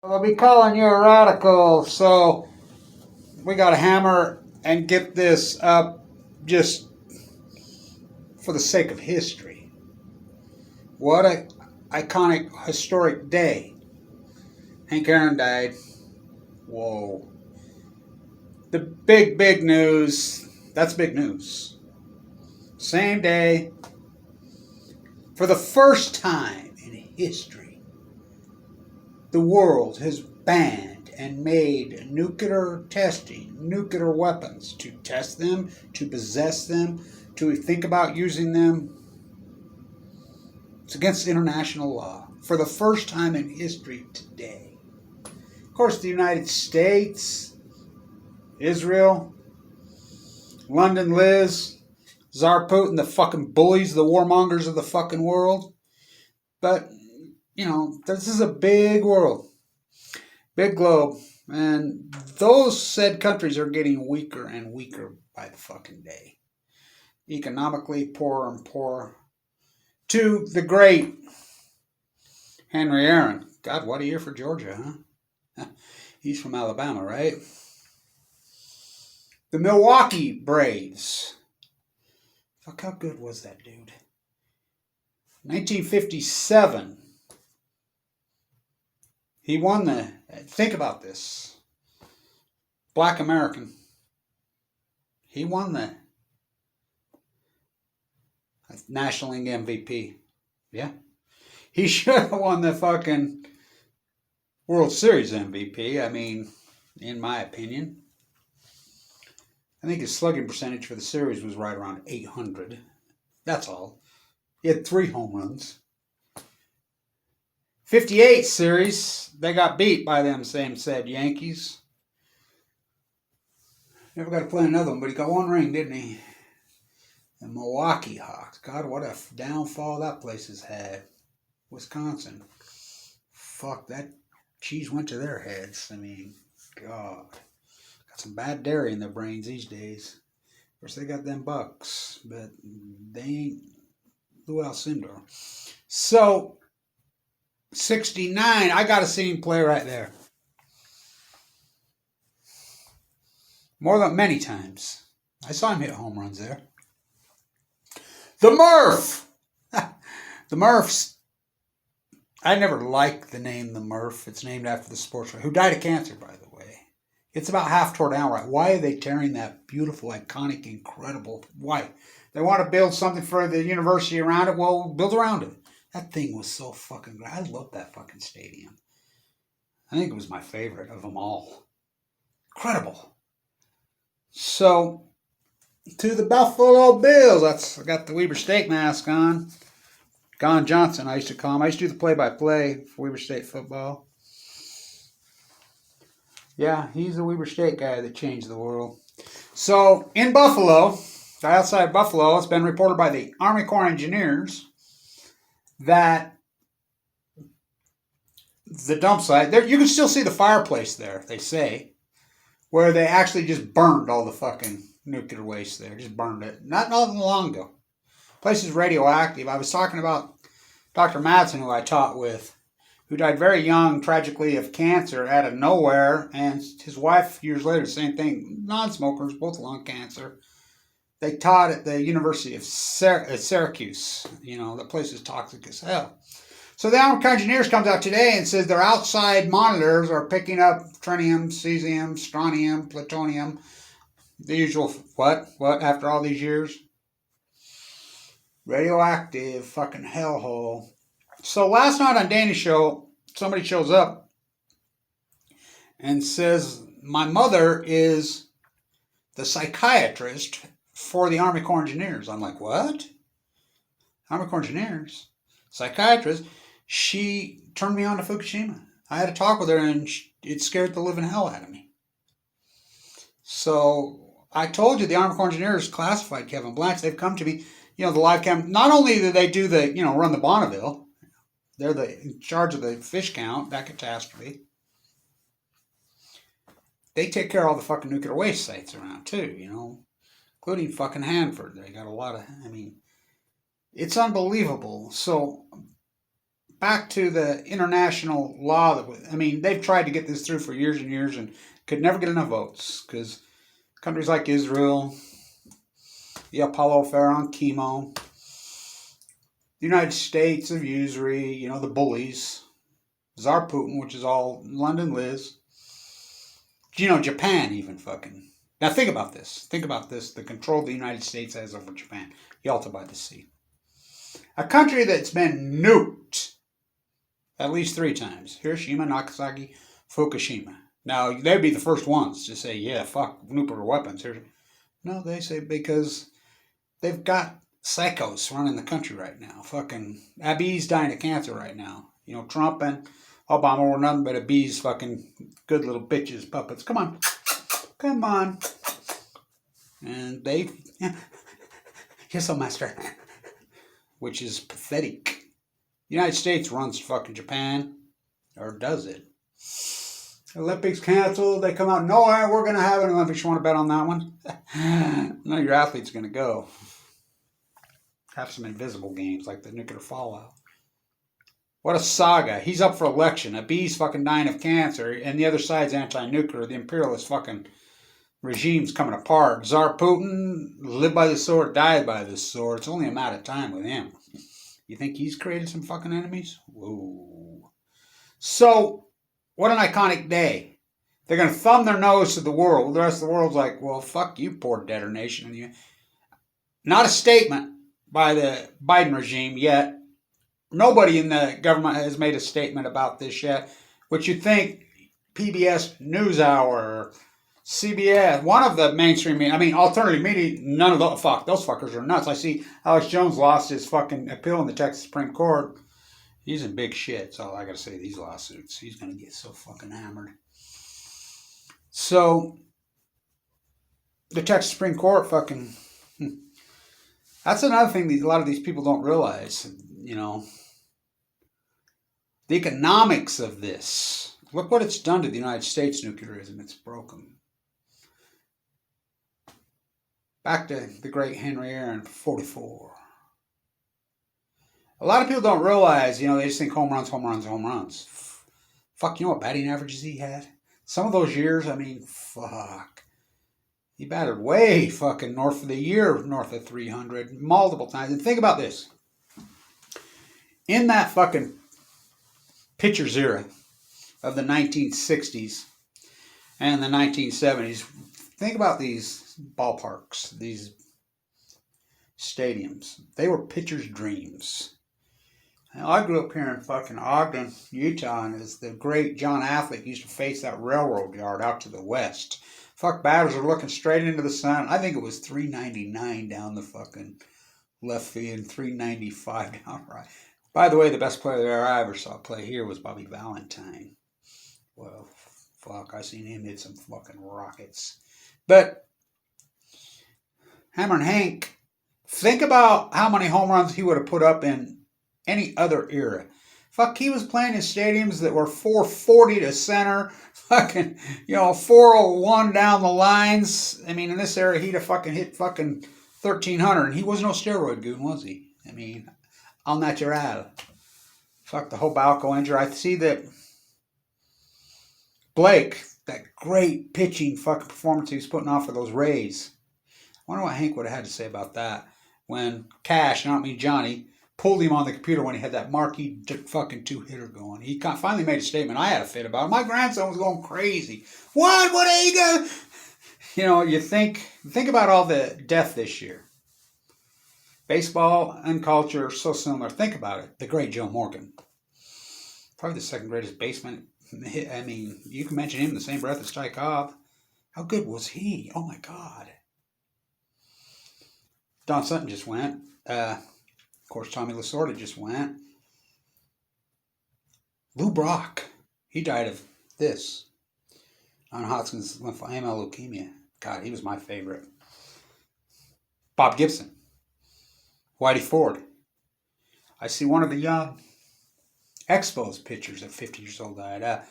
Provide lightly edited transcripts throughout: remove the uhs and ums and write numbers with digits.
I'll be calling you a radical, so we got to hammer and get this up just for the sake of history. What a iconic, historic day. Hank Aaron died. Whoa. The big news. That's big news. Same day, for the first time in history, the world has banned and made nuclear testing, nuclear weapons, to test them, to possess them, to think about using them. It's against international law for the first time in history today. Of course, the United States, Israel, London Liz, Tsar Putin, the fucking bullies, the warmongers of the fucking world. But, this is a big world, big globe. And those said countries are getting weaker and weaker by the fucking day. Economically, poorer and poorer. To the great Henry Aaron. God, what a year for Georgia, huh? He's from Alabama, right? The Milwaukee Braves. Fuck, how good was that dude? 1957. He won think about this. Black American. He won the National League MVP. Yeah. He should have won the fucking World Series MVP. I mean, in my opinion. I think his slugging percentage for the series was right around 800. That's all. He had 3 home runs. 58 series, they got beat by them same said Yankees. Never got to play another one, but he got 1 ring, didn't he? The Milwaukee Hawks. God, what a downfall that place has had. Wisconsin. Fuck, that cheese went to their heads. I mean, God. Got some bad dairy in their brains these days. Of course, they got them Bucks, but they ain't Lou Alcindor. So, 69, I got to see him play right there. More than many times. I saw him hit home runs there. The Murph! The Murphs. I never liked the name The Murph. It's named after the sports writer, who died of cancer, by the way. It's about half tore down right. Why are they tearing that beautiful, iconic, incredible... Why? They want to build something for the university around it? Well, build around it. That thing was so fucking great. I loved that fucking stadium. I think it was my favorite of them all. Incredible. So, to the Buffalo Bills. I got the Weber State mask on. Gon Johnson, I used to call him. I used to do the play-by-play for Weber State football. Yeah, he's the Weber State guy that changed the world. So, in Buffalo, outside Buffalo, it's been reported by the Army Corps of Engineers that the dump site, there, you can still see the fireplace there, they say, where they actually just burned all the fucking nuclear waste there. Just burned it. Not long ago. The place is radioactive. I was talking about Dr. Madsen, who I taught with, who died very young, tragically, of cancer out of nowhere, and his wife, years later, same thing, non-smokers, both lung cancer. They taught at the University of Syracuse. The place is toxic as hell. So the Army Corps of Engineers comes out today and says their outside monitors are picking up tritium, cesium, strontium, plutonium, the usual what after all these years? Radioactive fucking hellhole. So last night on Danny's show, somebody shows up and says, my mother is the psychiatrist for the Army Corps of Engineers. I'm like, what? Army Corps of Engineers? Psychiatrist? She turned me on to Fukushima. I had a talk with her and it scared the living hell out of me. So I told you the Army Corps of Engineers classified Kevin Blanch. They've come to me, the live cam. Not only do they do run the Bonneville, they're in charge of the fish count, that catastrophe. They take care of all the fucking nuclear waste sites around too, including fucking Hanford. They got a lot of, it's unbelievable. So back to the international law that, I mean, they've tried to get this through for years and years and could never get enough votes because countries like Israel, the Apollo affair on chemo, the United States of usury, you know, the bullies, Tsar Putin, which is all London Liz, you know, Japan even fucking. Now think about this. Think about this. The control the United States has over Japan. Yalta by the Sea. A country that's been nuked at least 3 times. Hiroshima, Nagasaki, Fukushima. Now, they'd be the first ones to say, yeah, fuck nuclear weapons. No, they say because they've got psychos running the country right now. Fucking Abiy's dying of cancer right now. You know, Trump and Obama were nothing but Abiy's fucking good little bitches, puppets. Come on. Come on. And they... Yes, so master. Which is pathetic. The United States runs fucking Japan. Or does it? Olympics canceled. They come out, no, we're going to have an Olympics. You want to bet on that one? None of your athletes are going to go. Have some invisible games like the nuclear fallout. What a saga. He's up for election. Abiy's fucking dying of cancer, and the other side's anti-nuclear. The imperialist fucking regime's coming apart. Tsar Putin lived by the sword, died by the sword. It's only a matter of time with him. You think he's created some fucking enemies? Whoa. So, what an iconic day. They're going to thumb their nose to the world. The rest of the world's like, well, fuck you, poor debtor nation. Not a statement by the Biden regime yet. Nobody in the government has made a statement about this yet. Which you'd think PBS NewsHour, CBS, one of the mainstream media, I mean, alternative media, none of those, fuck, those fuckers are nuts. I see Alex Jones lost his fucking appeal in the Texas Supreme Court. He's in big shit. So I got to say, these lawsuits, he's going to get so fucking hammered. So, the Texas Supreme Court fucking, that's another thing that a lot of these people don't realize, you know. The economics of this. Look what it's done to the United States nuclearism. It's broken. Back to the great Henry Aaron, 44. A lot of people don't realize, you know, they just think home runs, home runs, home runs. Fuck, you know what batting averages he had? Some of those years, I mean, fuck. He batted way fucking north of the year, north of 300, multiple times. And think about this. In that fucking pitcher's era of the 1960s and the 1970s, think about these ballparks, these stadiums. They were pitchers' dreams. Now, I grew up here in fucking Ogden, Utah, and as the great John Affleck used to face that railroad yard out to the west. Fuck, batters are looking straight into the sun. I think it was 399 down the fucking left field, 395 down right. By the way, the best player I ever saw play here was Bobby Valentine. Well, fuck, I seen him hit some fucking rockets. But Hammer and Hank, think about how many home runs he would have put up in any other era. Fuck, he was playing in stadiums that were 440 to center, fucking, you know, 401 down the lines. I mean, in this era, he'd have fucking hit fucking 1,300, and he was no steroid goon, was he? I mean, al natural. Fuck, the whole Balco injury. I see that Blake, that great pitching fucking performance he was putting off for those Rays. I wonder what Hank would have had to say about that when Cash, not me, Johnny, pulled him on the computer when he had that marquee fucking 2-hitter going. He finally made a statement. I had a fit about it. My grandson was going crazy. What are you going to... You know, you think about all the death this year. Baseball and culture are so similar. Think about it. The great Joe Morgan. Probably the second greatest baseman. I mean, you can mention him in the same breath as Tchaikovsky. How good was he? Oh, my God. Don Sutton just went. Of course, Tommy Lasorda just went. Lou Brock. He died of this. Non-Hodgkin's lymphoma, leukemia. God, he was my favorite. Bob Gibson. Whitey Ford. I see one of the young Expos pitchers at 50 years old died.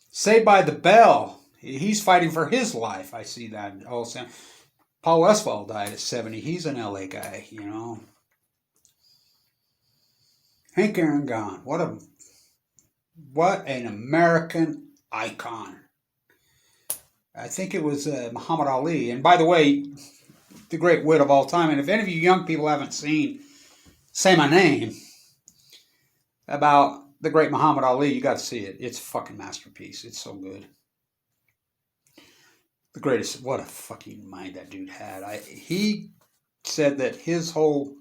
Saved by the Bell. He's fighting for his life. I see that also. Paul Westphal died at 70. He's an LA guy, you know. Hank Aaron gone. What an American icon. I think it was Muhammad Ali. And by the way, the great wit of all time. And if any of you young people haven't seen Say My Name about the great Muhammad Ali, you got to see it. It's a fucking masterpiece. It's so good. The greatest. What a fucking mind that dude had. He said that his whole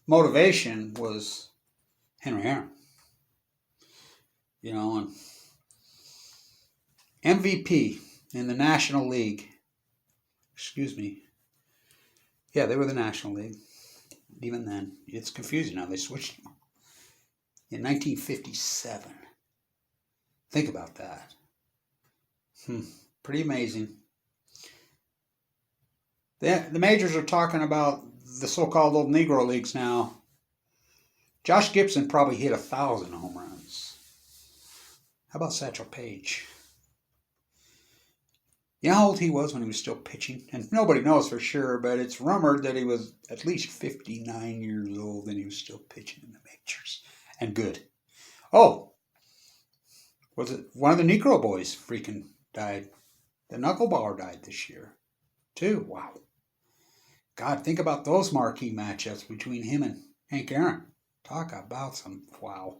motivation was Henry Aaron. You know, and MVP in the National League. Excuse me. Yeah, they were the National League. Even then, it's confusing now. They switched them in 1957. Think about that. Pretty amazing. The majors are talking about the so-called old Negro leagues now. Josh Gibson probably hit 1,000 home runs. How about Satchel Paige? You know how old he was when he was still pitching? And nobody knows for sure, but it's rumored that he was at least 59 years old and he was still pitching in the majors. And good. Oh, was it one of the Negro boys freaking died? The knuckleballer died this year, too. Wow. God, think about those marquee matchups between him and Hank Aaron. Talk about some wow.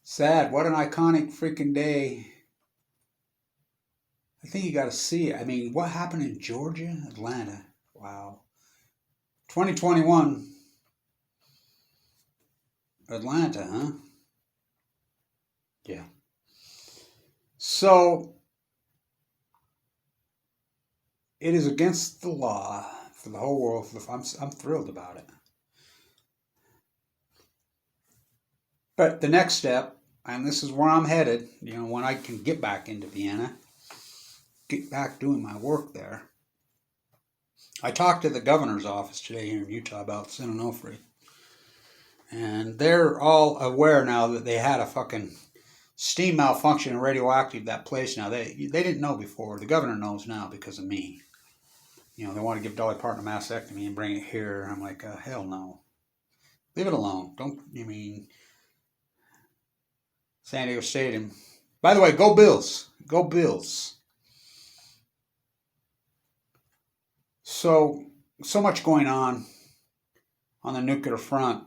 Sad. What an iconic freaking day. I think you got to see it. I mean, what happened in Georgia? Atlanta. Wow. 2021. Atlanta, huh? Yeah. So, it is against the law for the whole world. I'm thrilled about it. But the next step, and this is where I'm headed, you know, when I can get back into Vienna, get back doing my work there. I talked to the governor's office today here in Utah about San Onofre. And they're all aware now that they had a fucking steam malfunction and radioactive that place now. They didn't know before. The governor knows now because of me. You know, they want to give Dolly Parton a mastectomy and bring it here. I'm like, hell no. Leave it alone. San Diego Stadium. By the way, go Bills. Go Bills. So much going on the nuclear front.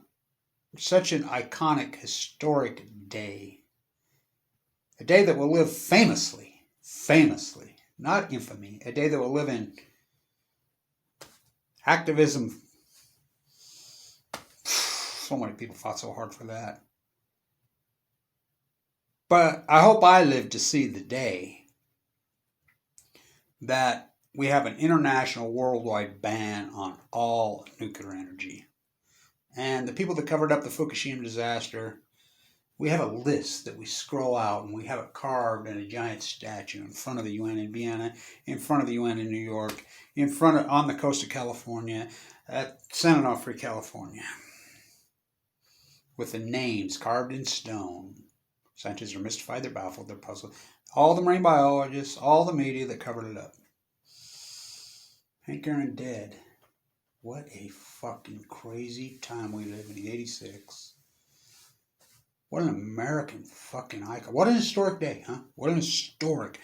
Such an iconic, historic day. A day that will live famously, not infamy. A day that will live in activism. So many people fought so hard for that. But I hope I live to see the day that we have an international worldwide ban on all nuclear energy. And the people that covered up the Fukushima disaster, we have a list that we scroll out and we have it carved in a giant statue in front of the UN in Vienna, in front of the UN in New York, on the coast of California, at San Onofre, California, with the names carved in stone. Scientists are mystified, they're baffled, they're puzzled. All the marine biologists, all the media that covered it up. Hank Aaron dead. What a fucking crazy time we live in, 86. What an American fucking icon. What an historic day, huh? What an historic.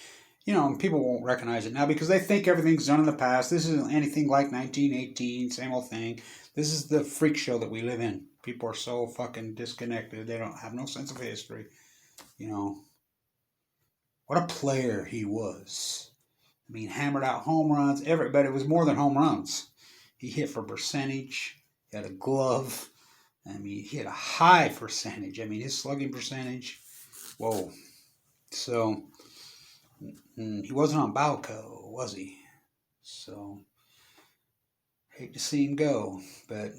You know, and people won't recognize it now because they think everything's done in the past. This isn't anything like 1918, same old thing. This is the freak show that we live in. People are so fucking disconnected. They don't have no sense of history. You know, what a player he was. I mean, hammered out home runs, but it was more than home runs. He hit for percentage. He had a glove. I mean, he had a high percentage. I mean, his slugging percentage. Whoa. So, he wasn't on Balco, was he? So, hate to see him go. But,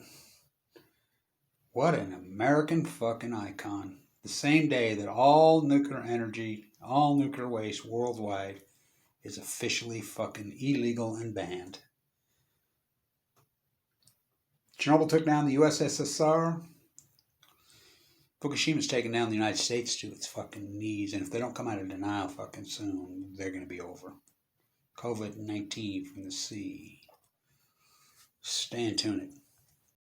what an American fucking icon. The same day that all nuclear energy, all nuclear waste worldwide is officially fucking illegal and banned. Chernobyl took down the USSR. Fukushima's taking down the United States to its fucking knees. And if they don't come out of denial fucking soon, they're going to be over. COVID-19 from the sea. Stay tuned.